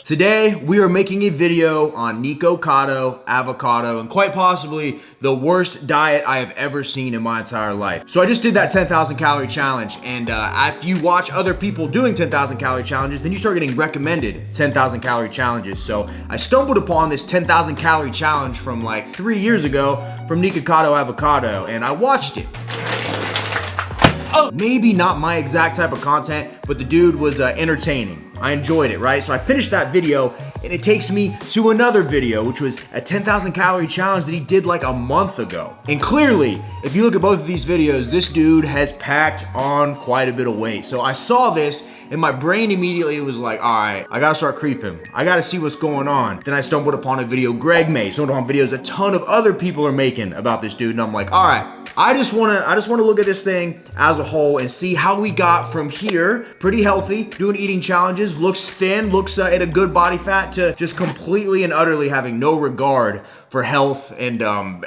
Today, we are making a video on NIKOCADO avocado and quite possibly the worst diet I have ever seen in my entire life. So I just did that 10,000 calorie challenge, and if you watch other people doing 10,000 calorie challenges, then you start getting recommended 10,000 calorie challenges. So I stumbled upon this 10,000 calorie challenge from like 3 years ago from NIKOCADO avocado, and I watched it. Maybe not my exact type of content, but the dude was entertaining. I enjoyed it, right? So I finished that video, and it takes me to another video, which was a 10,000 calorie challenge that he did like a month ago. And clearly, if you look at both of these videos, this dude has packed on quite a bit of weight. So I saw this, and my brain immediately was like, all right, I gotta start creeping. I gotta see what's going on. Then I stumbled upon a video Greg made, stumbled upon videos a ton of other people are making about this dude, and I'm like, all right, I just wanna look at this thing as a whole and see how we got from here, pretty healthy, doing eating challenges, looks thin, looks at a good body fat, to just completely and utterly having no regard for health and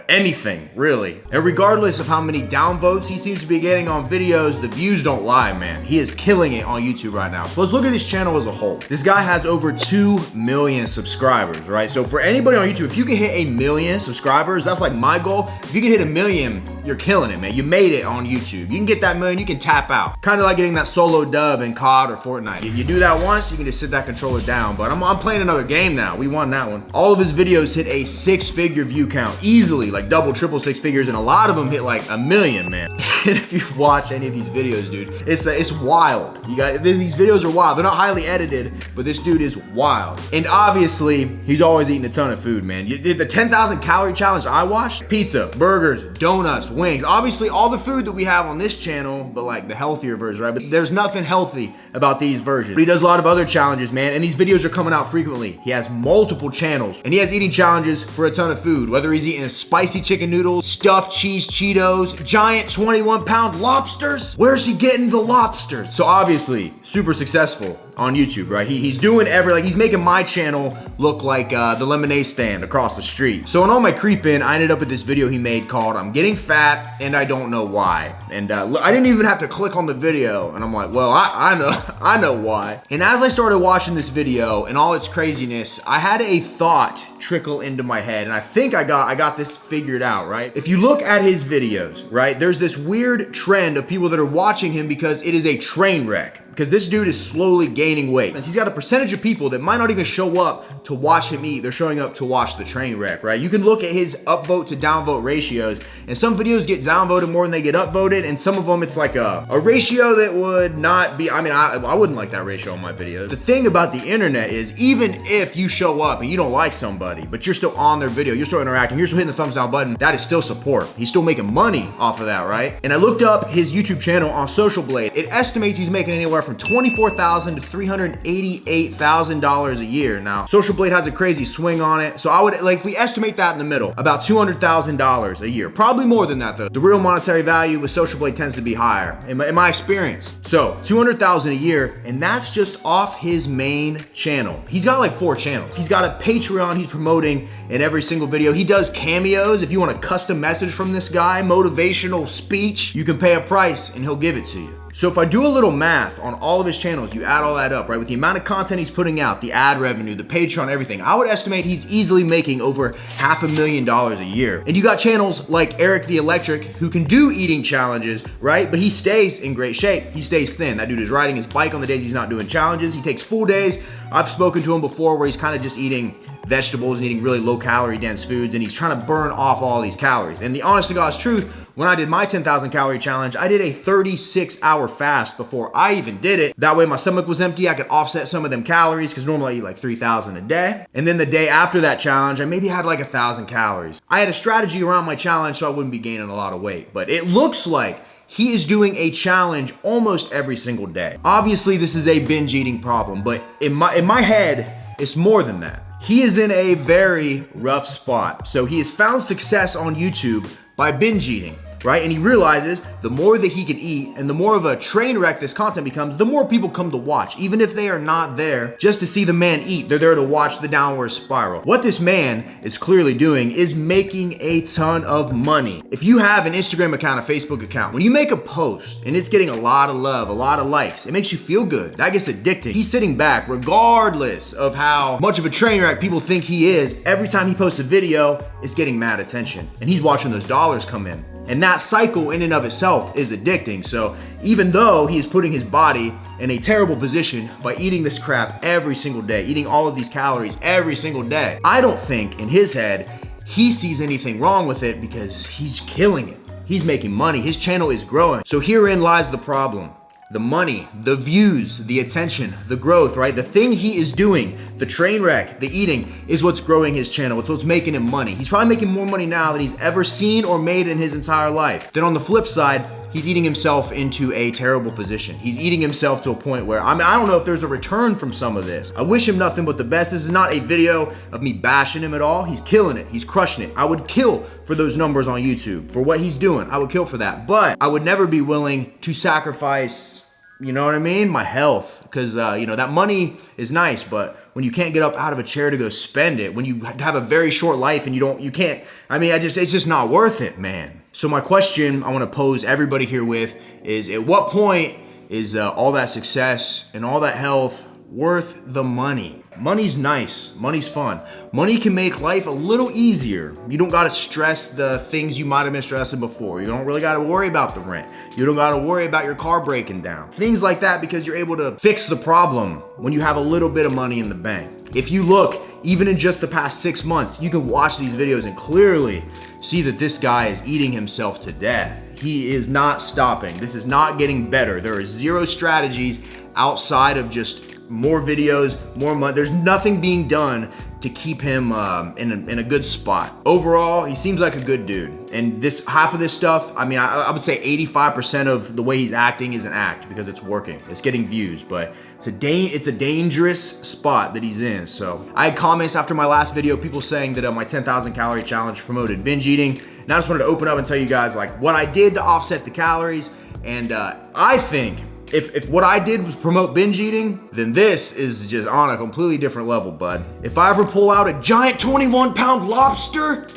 anything, really. And regardless of how many downvotes he seems to be getting on videos, the views don't lie, man. He is killing it on YouTube right now. So let's look at this channel as a whole. This guy has over 2 million subscribers, right? So for anybody on YouTube, if you can hit 1 million subscribers, that's like my goal. If you can hit 1 million, you're killing it, man. You made it on YouTube. You can get that million, you can tap out. Kind of like getting that solo dub in COD or Fortnite. You do that once, you can just sit that controller down. But I'm playing another game now. We won that one. All of his videos hit a 6-figure view count easily, like double, triple, 6 figures, and a lot of them hit like 1 million, man. And if you watch any of these videos, dude, it's wild. You got these videos are wild. They're not highly edited, but this dude is wild. And obviously, he's always eating a ton of food, man. You did the 10,000 calorie challenge I watched: pizza, burgers, donuts, wings. Obviously, all the food that we have on this channel, but like the healthier version, right? But there's nothing healthy about these versions. But he does a lot of other challenges, man, and these videos are coming out frequently. He has multiple channels, and he has eating challenges for a ton of food, whether he's eating spicy chicken noodles, stuffed cheese Cheetos, giant 21-pound lobsters. Where's he getting the lobsters? So obviously, super successful on YouTube, right? He's doing he's making my channel look like the lemonade stand across the street. So in all my creeping, I ended up with this video he made called "I'm Getting Fat and I Don't Know Why." And I didn't even have to click on the video, and I'm like, well, I know why. And as I started watching this video and all its craziness, I had a thought trickle into my head, and I think I got this figured out, right? If you look at his videos, right, there's this weird trend of people that are watching him because it is a train wreck. Because this dude is slowly gaining weight. And he's got a percentage of people that might not even show up to watch him eat. They're showing up to watch the train wreck, right? You can look at his upvote to downvote ratios, and some videos get downvoted more than they get upvoted, and some of them it's like a ratio that would not be, I wouldn't like that ratio on my videos. The thing about the internet is, even if you show up and you don't like somebody, but you're still on their video, you're still interacting, you're still hitting the thumbs down button, that is still support. He's still making money off of that, right? And I looked up his YouTube channel on Social Blade. It estimates he's making anywhere from $24,000 to $388,000 a year. Now, Social Blade has a crazy swing on it, so I would, like, if we estimate that in the middle, about $200,000 a year. Probably more than that, though. The real monetary value with Social Blade tends to be higher, in my experience. So, $200,000 a year, and that's just off his main channel. He's got like 4 channels. He's got a Patreon he's promoting in every single video. He does cameos. If you want a custom message from this guy, motivational speech, you can pay a price and he'll give it to you. So if I do a little math on all of his channels, you add all that up, right? With the amount of content he's putting out, the ad revenue, the Patreon, everything, I would estimate he's easily making over $500,000 a year. And you got channels like Eric the Electric who can do eating challenges, right? But he stays in great shape. He stays thin. That dude is riding his bike on the days he's not doing challenges. He takes full days. I've spoken to him before where he's kind of just eating vegetables and eating really low calorie dense foods, and he's trying to burn off all these calories. And the honest to God's truth, when I did my 10,000 calorie challenge, I did a 36-hour fast before I even did it. That way my stomach was empty. I could offset some of them calories because normally I eat like 3,000 a day. And then the day after that challenge, I maybe had like 1,000 calories. I had a strategy around my challenge so I wouldn't be gaining a lot of weight. But it looks like he is doing a challenge almost every single day. Obviously, this is a binge eating problem, but in my head, it's more than that. He is in a very rough spot. So he has found success on YouTube by binge eating. right? And he realizes the more that he can eat and the more of a train wreck this content becomes, the more people come to watch, even if they are not there just to see the man eat. They're there to watch the downward spiral. What this man is clearly doing is making a ton of money. If you have an Instagram account, a Facebook account, when you make a post and it's getting a lot of love, a lot of likes, it makes you feel good. That gets addicting. He's sitting back, regardless of how much of a train wreck people think he is. Every time he posts a video, it's getting mad attention. And he's watching those dollars come in. And that cycle in and of itself is addicting. So even though he is putting his body in a terrible position by eating this crap every single day, eating all of these calories every single day, I don't think in his head he sees anything wrong with it because he's killing it. He's making money. His channel is growing. So herein lies the problem. The money, the views, the attention, the growth, right? The thing he is doing, the train wreck, the eating, is what's growing his channel. It's what's making him money. He's probably making more money now than he's ever seen or made in his entire life. Then on the flip side, he's eating himself into a terrible position. He's eating himself to a point where, I don't know if there's a return from some of this. I wish him nothing but the best. This is not a video of me bashing him at all. He's killing it. He's crushing it. I would kill for those numbers on YouTube. For what he's doing, I would kill for that. But I would never be willing to sacrifice, you know what I mean? My health. Because, that money is nice, but when you can't get up out of a chair to go spend it, when you have a very short life and it's just not worth it, man. So my question I want to pose everybody here with is, at what point is all that success and all that health worth the money? Money's nice. Money's fun. Money can make life a little easier. You don't got to stress the things you might have been stressing before. You don't really got to worry about the rent. You don't got to worry about your car breaking down. Things like that, because you're able to fix the problem when you have a little bit of money in the bank. If you look, even in just the past 6 months, you can watch these videos and clearly see that this guy is eating himself to death. He is not stopping. This is not getting better. There are zero strategies outside of just more videos, more money. There's nothing being done to keep him in a good spot. Overall, he seems like a good dude. And this half of this stuff, I would say 85% of the way he's acting is an act, because it's working. It's getting views, but it's a dangerous spot that he's in. So I had comments after my last video, people saying that my 10,000 calorie challenge promoted binge eating. And I just wanted to open up and tell you guys like what I did to offset the calories. And I think if what I did was promote binge eating, then this is just on a completely different level, bud. If I ever pull out a giant 21-pound lobster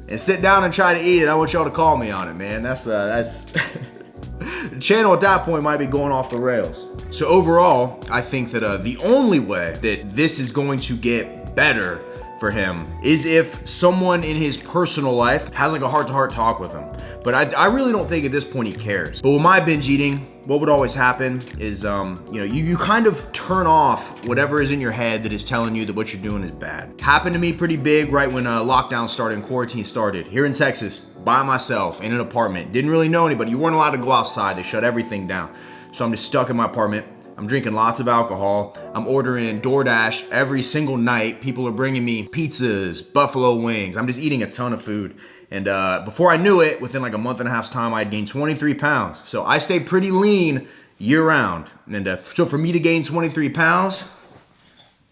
and sit down and try to eat it, I want y'all to call me on it, man. That's the channel at that point might be going off the rails. So overall, I think that the only way that this is going to get better for him is if someone in his personal life has like a heart-to-heart talk with him. But I really don't think at this point he cares. But with my binge eating, what would always happen is, you kind of turn off whatever is in your head that is telling you that what you're doing is bad. Happened to me pretty big right when lockdown started and quarantine started. Here in Texas, by myself, in an apartment. Didn't really know anybody. You weren't allowed to go outside. They shut everything down. So I'm just stuck in my apartment. I'm drinking lots of alcohol. I'm ordering DoorDash every single night. People are bringing me pizzas, buffalo wings. I'm just eating a ton of food. And before I knew it, within like a month and a half's time, I'd gained 23 pounds. So I stayed pretty lean year round. And so for me to gain 23 pounds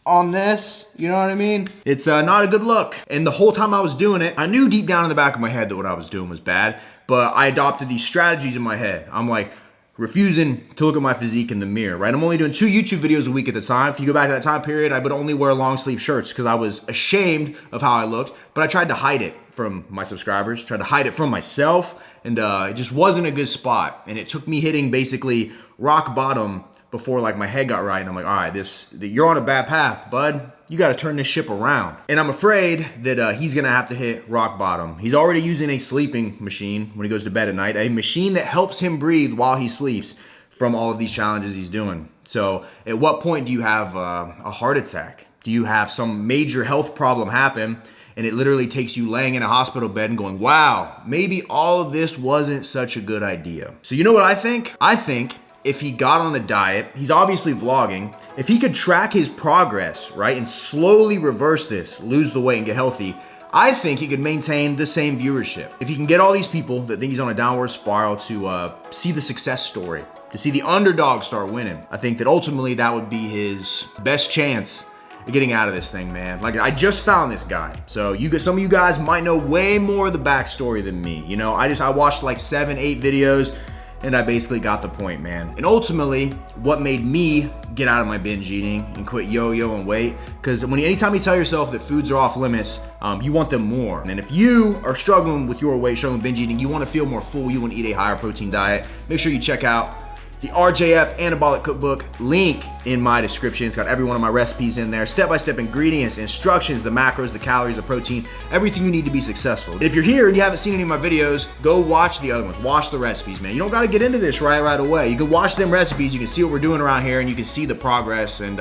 on this, you know what I mean? It's not a good look. And the whole time I was doing it, I knew deep down in the back of my head that what I was doing was bad, but I adopted these strategies in my head. I'm like, refusing to look at my physique in the mirror, right? I'm only doing 2 YouTube videos a week at the time. If you go back to that time period, I would only wear long sleeve shirts because I was ashamed of how I looked, but I tried to hide it from my subscribers, tried to hide it from myself, and it just wasn't a good spot. And it took me hitting basically rock bottom before like my head got right. And I'm like, all right, you're on a bad path, bud. You got to turn this ship around. And I'm afraid that he's going to have to hit rock bottom. He's already using a sleeping machine when he goes to bed at night, a machine that helps him breathe while he sleeps from all of these challenges he's doing. So at what point do you have a heart attack? Do you have some major health problem happen and it literally takes you laying in a hospital bed and going, wow, maybe all of this wasn't such a good idea? So you know what I think? I think if he got on a diet, he's obviously vlogging, if he could track his progress, right, and slowly reverse this, lose the weight and get healthy, I think he could maintain the same viewership. If he can get all these people that think he's on a downward spiral to see the success story, to see the underdog start winning, I think that ultimately that would be his best chance getting out of this thing, man. Like, I just found this guy. So some of you guys might know way more of the backstory than me. You know, I watched like 7, 8 videos, and I basically got the point, man. And ultimately, what made me get out of my binge eating and quit yo-yoing weight, because anytime you tell yourself that foods are off limits, you want them more. And if you are struggling with your weight, struggling with binge eating, you want to feel more full, you want to eat a higher protein diet, make sure you check out the RJF Anabolic Cookbook, link in my description. It's got every one of my recipes in there, step-by-step ingredients, instructions, the macros, the calories, the protein, everything you need to be successful. And if you're here and you haven't seen any of my videos, go watch the other ones. Watch the recipes, man. You don't got to get into this right away. You can watch them recipes, you can see what we're doing around here, and you can see the progress, and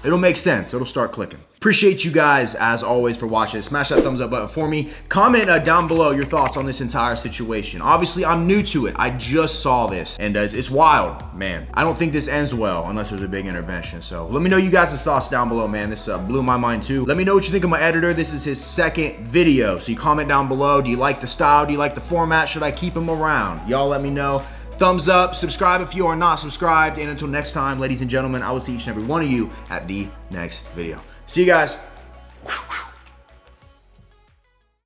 it'll make sense. It'll start clicking. Appreciate you guys, as always, for watching. Smash that thumbs up button for me. Comment down below your thoughts on this entire situation. Obviously, I'm new to it. I just saw this, and it's wild, man. I don't think this ends well unless there's a big intervention. So let me know you guys' thoughts down below, man. This blew my mind, too. Let me know what you think of my editor. This is his second video, so you comment down below. Do you like the style? Do you like the format? Should I keep him around? Y'all let me know. Thumbs up, subscribe if you are not subscribed, and until next time, ladies and gentlemen, I will see each and every one of you at the next video. See you guys.